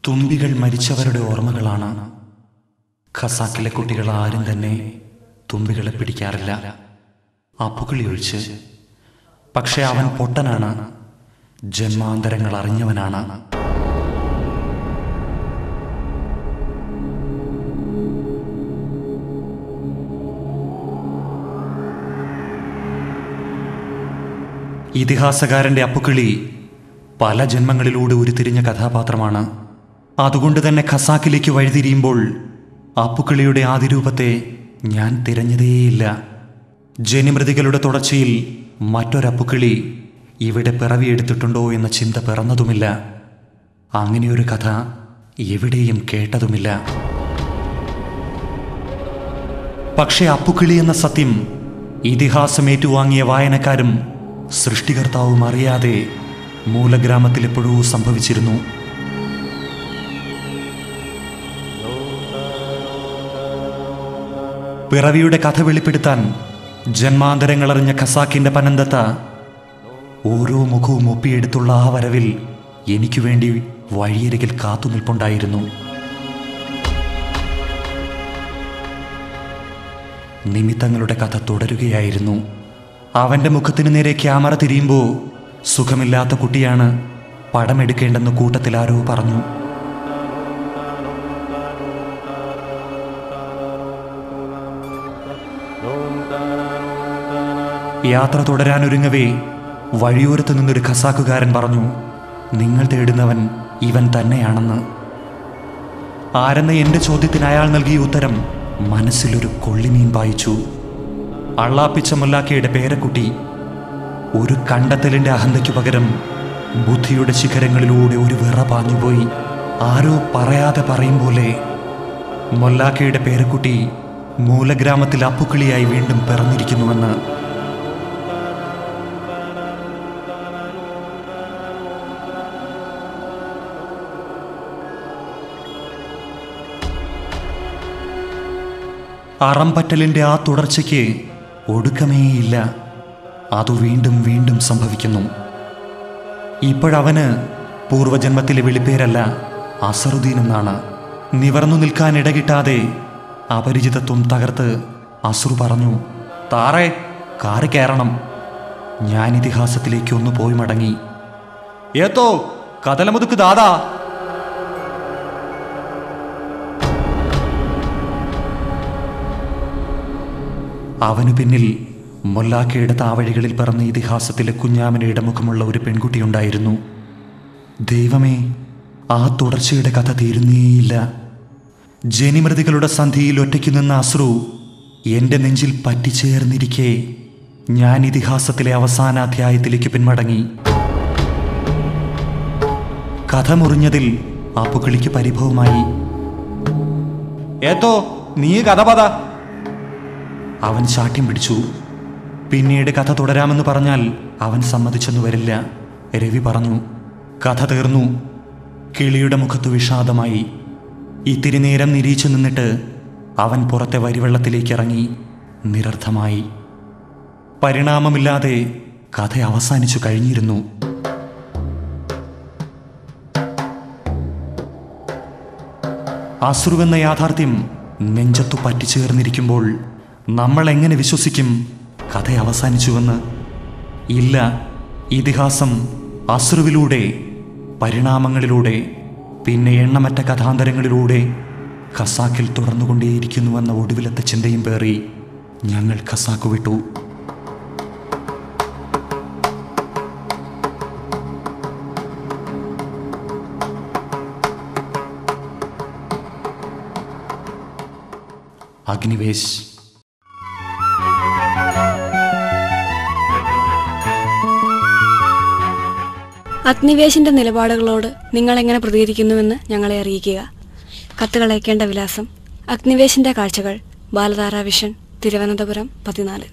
തുമ്പികൾ മരിച്ചവരുടെ ഓർമ്മകളാണ്. ഖസാക്കിലെ കുട്ടികൾ ആരും തന്നെ തുമ്പികളെ പിടിക്കാറില്ല, അപ്പുകിളി ഒഴിച്ച്. പക്ഷെ അവൻ പൊട്ടനാണ്, ജന്മാന്തരങ്ങൾ അറിഞ്ഞവനാണ്. ഇതിഹാസകാരന്റെ അപ്പുകിളി പല ജന്മങ്ങളിലൂടെ ഉരുത്തിരിഞ്ഞ കഥാപാത്രമാണ്. അതുകൊണ്ട് തന്നെ ഖസാക്കിലേക്ക് വഴിതിരിയുമ്പോൾ അപ്പുകിളിയുടെ ആദിരൂപത്തെ ഞാൻ തിരഞ്ഞതേയില്ല. ജനിമൃതികളുടെ തുടർച്ചയിൽ മറ്റൊരപ്പുകിളി ഇവിടെ പിറവിയെടുത്തിട്ടുണ്ടോ എന്ന ചിന്ത പിറന്നതുമില്ല. അങ്ങനെയൊരു കഥ എവിടെയും കേട്ടതുമില്ല. പക്ഷേ അപ്പുകിളി എന്ന സത്യം ഇതിഹാസം ഏറ്റുവാങ്ങിയ വായനക്കാരും സൃഷ്ടികർത്താവും അറിയാതെ മൂലഗ്രാമത്തിൽ എപ്പോഴോ സംഭവിച്ചിരുന്നു. പിറവിയുടെ കഥ വെളിപ്പെടുത്താൻ ജന്മാന്തരങ്ങളറിഞ്ഞ ഖസാക്കിന്റെ പനന്തത്ത ഓരോ മുഖവും ഒപ്പിയെടുത്തുള്ള ആ വരവിൽ എനിക്കു വേണ്ടി വഴിയരികിൽ കാത്തുനിൽപ്പുണ്ടായിരുന്നു. നിമിത്തങ്ങളുടെ കഥ തുടരുകയായിരുന്നു. അവന്റെ മുഖത്തിനു നേരെ ക്യാമറ തിരിയുമ്പോൾ സുഖമില്ലാത്ത കുട്ടിയാണ്, പടമെടുക്കേണ്ടെന്ന് കൂട്ടത്തിൽ ആരോ പറഞ്ഞു. യാത്ര തുടരാനൊരുങ്ങവേ വഴിയോരത്ത് നിന്നൊരു ഖസാക്കുകാരൻ പറഞ്ഞു, നിങ്ങൾ തേടുന്നവൻ ഇവൻ തന്നെയാണെന്ന്. ആരെന്ന എൻ്റെ ചോദ്യത്തിന് അയാൾ നൽകിയ ഉത്തരം മനസ്സിലൊരു കൊള്ളിമീൻ പായിച്ചു. അള്ളാപ്പിച്ച മുല്ലാക്കയുടെ പേരക്കുട്ടി. ഒരു കണ്ടെത്തലിൻ്റെ അഹന്തയ്ക്കു പകരം ബുദ്ധിയുടെ ശിഖരങ്ങളിലൂടെ ഒരു വിറ പാഞ്ഞുപോയി. ആരോ പറയാതെ പറയും പോലെ മുല്ലാക്കയുടെ പേരക്കുട്ടി മൂലഗ്രാമത്തിൽ അപ്പുകിളിയായി വീണ്ടും പിറന്നിരിക്കുന്നുവെന്ന്. അറംപറ്റലിൻ്റെ ആ തുടർച്ചയ്ക്ക് ഒടുക്കമേയില്ല. അതു വീണ്ടും വീണ്ടും സംഭവിക്കുന്നു. ഇപ്പോഴവന് പൂർവജന്മത്തിലെ വിളിപ്പേരല്ല, അസറുദ്ദീൻ എന്നാണ്. നിവർന്നു നിൽക്കാൻ ഇടകിട്ടാതെ അപരിചിതത്വം തകർത്ത് അസുർ പറഞ്ഞു, താറേ കാറ് കയറണം. ഞാൻ ഇതിഹാസത്തിലേക്ക് ഒന്ന് പോയി മടങ്ങി. ഏത്തോ കതലമുതുക്ക് ദാദാ. അവനു പിന്നിൽ മുല്ലാക്കയുടെ താവഴികളിൽ പറന്ന ഇതിഹാസത്തിലെ കുഞ്ഞാമനയുടെ മുഖമുള്ള ഒരു പെൺകുട്ടിയുണ്ടായിരുന്നു. ദൈവമേ, ആ തുടർച്ചയുടെ കഥ തീരുന്നേയില്ല. ജനിമൃതികളുടെ സന്ധിയിൽ ഒറ്റയ്ക്ക് നിന്ന അസ്രു എൻ്റെ നെഞ്ചിൽ പറ്റിച്ചേർന്നിരിക്കെ ഞാൻ ഇതിഹാസത്തിലെ അവസാന അധ്യായത്തിലേക്ക് പിന്മടങ്ങി. കഥ മുറിഞ്ഞതിൽ അപ്പുകിളിക്ക് പരിഭവമായി. ഏത്തോ നീ കഥ പത. അവൻ ശാഠ്യം പിടിച്ചു. പിന്നീട് കഥ തുടരാമെന്ന് പറഞ്ഞാൽ അവൻ സമ്മതിച്ചെന്നു വരില്ല. രവി പറഞ്ഞു, കഥ തീർന്നു. കിളിയുടെ മുഖത്ത് വിഷാദമായി. ഇത്തിരി നേരം നിരീച്ചു നിന്നിട്ട് അവൻ പുറത്തെ വരിവെള്ളത്തിലേക്ക് ഇറങ്ങി. നിരർത്ഥമായി. പരിണാമമില്ലാതെ കഥ അവസാനിച്ചു കഴിഞ്ഞിരുന്നു. അസുറുവെന്ന യാഥാർത്ഥ്യം നെഞ്ചത്തു പറ്റിച്ചേർന്നിരിക്കുമ്പോൾ നമ്മൾ എങ്ങനെ വിശ്വസിക്കും കഥ അവസാനിച്ചുവെന്ന്? ഇല്ല, ഇതിഹാസം അസ്രുവിലൂടെ, പരിണാമങ്ങളിലൂടെ, പിന്നെ എണ്ണമറ്റ കഥാന്തരങ്ങളിലൂടെ ഖസാക്കിൽ തുടർന്നുകൊണ്ടേയിരിക്കുന്നുവെന്ന ഒടുവിലത്തെ ചിന്തയും പേറി ഞങ്ങൾ ഖസാക്ക് വിട്ടു. അഗ്നിവേശ്. അഗ്നിവേശിന്റെ നിലപാടുകളോട് നിങ്ങൾ എങ്ങനെ പ്രതികരിക്കുന്നുവെന്ന് ഞങ്ങളെ അറിയിക്കുക. കത്തുകൾ അയക്കേണ്ട വിലാസം: അഗ്നിവേശിന്റെ കാഴ്ചകൾ, ബാലധാര വിഷൻ, തിരുവനന്തപുരം 14.